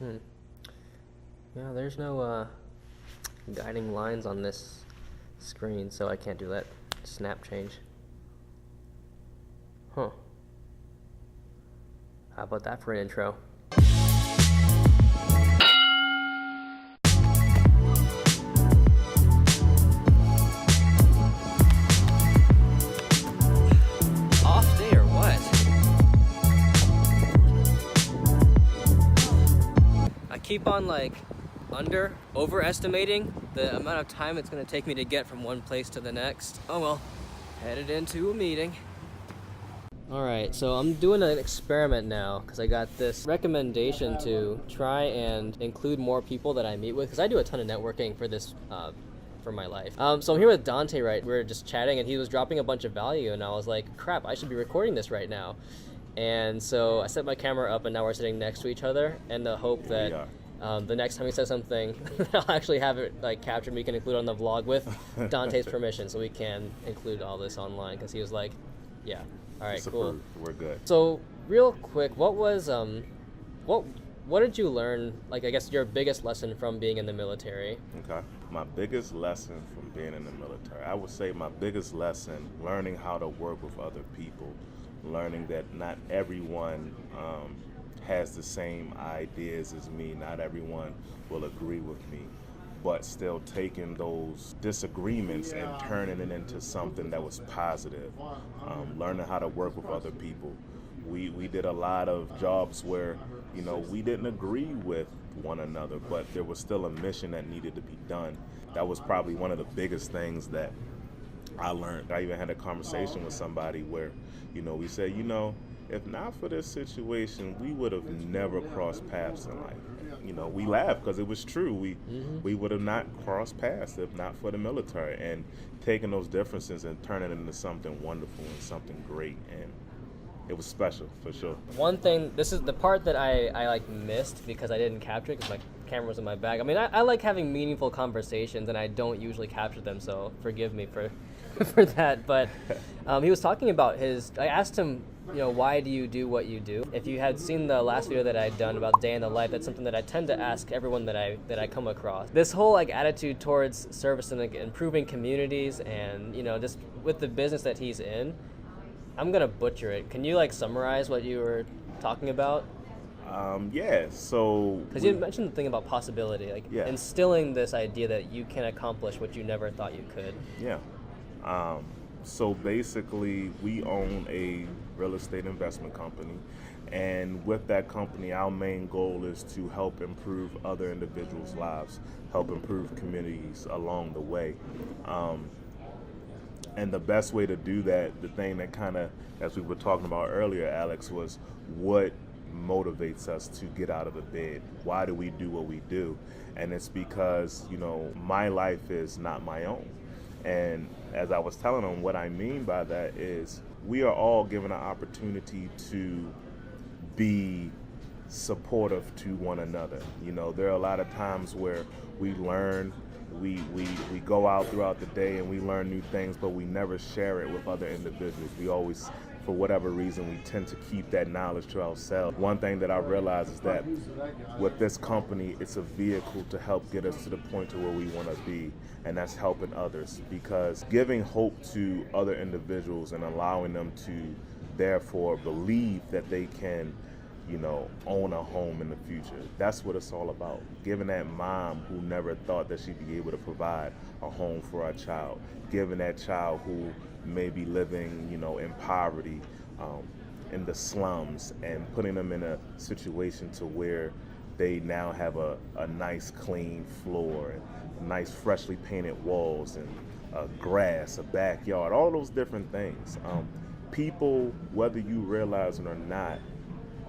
Hmm. Yeah, there's no guiding lines on this screen, so I can't do that snap change. Huh. How about that for an intro? Off day or what? I keep on overestimating the amount of time it's gonna take me to get from one place to the next. Oh well, headed into a meeting. Alright, so I'm doing an experiment now because I got this recommendation to try and include more people that I meet with, because I do a ton of networking for this for my life. So I'm here with Dante, right? We were just chatting and he was dropping a bunch of value and I was like, crap, I should be recording this right now. And so I set my camera up and now we're sitting next to each other in the hope that the next time he says something, I'll actually have it captured. We can include on the vlog with Dante's permission, so we can include all this online. Because he was like, "Yeah, all right, cool, we're good." So, real quick, what was what did you learn? I guess your biggest lesson from being in the military. Okay, my biggest lesson from being in the military, I would say my biggest lesson, learning how to work with other people, learning that not everyone has the same ideas as me. Not everyone will agree with me, but still taking those disagreements and turning it into something that was positive. Learning how to work with other people. We did a lot of jobs where, we didn't agree with one another, but there was still a mission that needed to be done. That was probably one of the biggest things that I learned. I even had a conversation with somebody where, we said, if not for this situation, we would have never crossed paths in life. We laughed because it was true. We would have not crossed paths if not for the military, and taking those differences and turning it into something wonderful and something great. And it was special for sure. One thing, this is the part that I missed because I didn't capture it because my camera was in my bag. I mean, I like having meaningful conversations and I don't usually capture them, so forgive me for for that. But he was talking about I asked him, why do you do what you do? If you had seen the last video that I'd done about day in the life, that's something that I tend to ask everyone that I come across. This whole attitude towards service and improving communities, and just with the business that he's in, I'm gonna butcher it. Can you summarize what you were talking about? Yeah. So because you mentioned the thing about possibility, instilling this idea that you can accomplish what you never thought you could. Yeah. So basically, we own a real estate investment company, and with that company, our main goal is to help improve other individuals' lives, help improve communities along the way. And the best way to do that, the thing that kind of, as we were talking about earlier, Alex, was what motivates us to get out of the bed. Why do we do what we do? And it's because, my life is not my own. And as I was telling them, what I mean by that is we are all given an opportunity to be supportive to one another. There are a lot of times where we learn, we go out throughout the day and we learn new things, but we never share it with other individuals. We always, for whatever reason, we tend to keep that knowledge to ourselves. One thing that I realize is that with this company, it's a vehicle to help get us to the point to where we want to be, and that's helping others, because giving hope to other individuals and allowing them to therefore believe that they can own a home in the future. That's what it's all about. Giving that mom who never thought that she'd be able to provide a home for our child, giving that child who may be living, in poverty, in the slums, and putting them in a situation to where they now have a nice clean floor, and nice freshly painted walls, and grass, a backyard, all those different things. People, whether you realize it or not,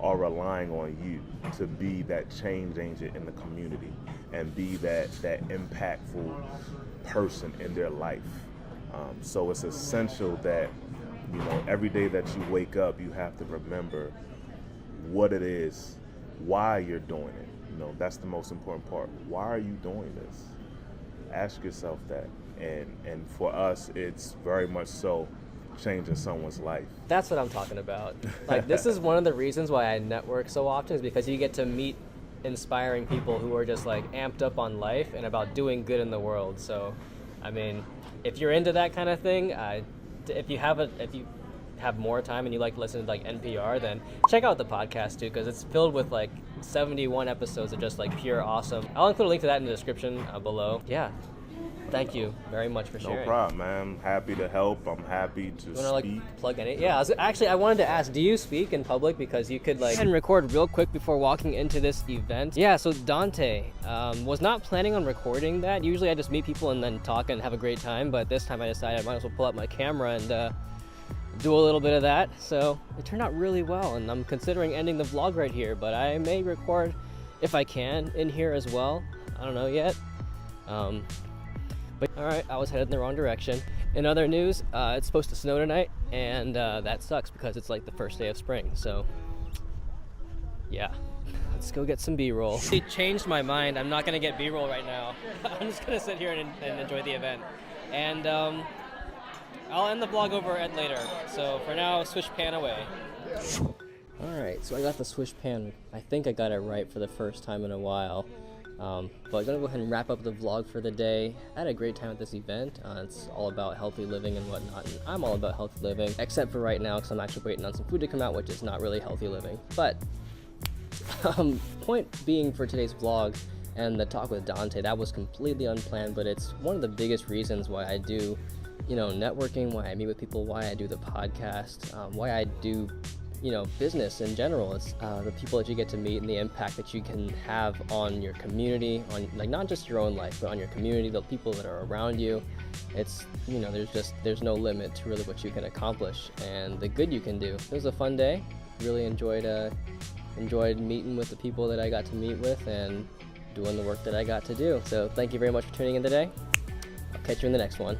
are relying on you to be that change agent in the community and be that impactful person in their life. So it's essential that, every day that you wake up, you have to remember what it is, why you're doing it. That's the most important part. Why are you doing this? Ask yourself that. And for us, it's very much so changing someone's life. That's what I'm talking about. This is one of the reasons why I network so often, is because you get to meet inspiring people who are just like amped up on life and about doing good in the world. So, I mean, if you're into that kind of thing, if you have more time and you like to listen to like NPR, then check out the podcast too, because it's filled with like 71 episodes of just like pure awesome. I'll include a link to that in the description below. Yeah. Thank you very much for sharing. No problem, man. I'm happy to help. I'm happy to You wanna, speak. like, plug any? Yeah, I wanted to ask, do you speak in public? Because you could like and record real quick before walking into this event. Yeah, so Dante was not planning on recording that. Usually I just meet people and then talk and have a great time, but this time I decided I might as well pull out my camera and do a little bit of that. So it turned out really well, and I'm considering ending the vlog right here, but I may record if I can in here as well. I don't know yet. But alright, I was headed in the wrong direction. In other news, it's supposed to snow tonight, and that sucks because it's like the first day of spring. So yeah, let's go get some B-roll. It changed my mind. I'm not gonna get B-roll right now. I'm just gonna sit here and enjoy the event. And I'll end the vlog over at later. So for now, swish pan away. Alright, so I got the swish pan. I think I got it right for the first time in a while. But I'm gonna go ahead and wrap up the vlog for the day. I had a great time at this event. It's all about healthy living and whatnot, and I'm all about healthy living, except for right now because I'm actually waiting on some food to come out, which is not really healthy living. But point being for today's vlog and the talk with Dante, that was completely unplanned, but it's one of the biggest reasons why I do, you know, networking, why I meet with people, why I do the podcast, why I do, you know, business in general. It's the people that you get to meet and the impact that you can have on your community, on like not just your own life, but on your community, the people that are around you. It's, you know, there's no limit to really what you can accomplish and the good you can do. It was a fun day. Really enjoyed meeting with the people that I got to meet with and doing the work that I got to do. So thank you very much for tuning in today. I'll catch you in the next one.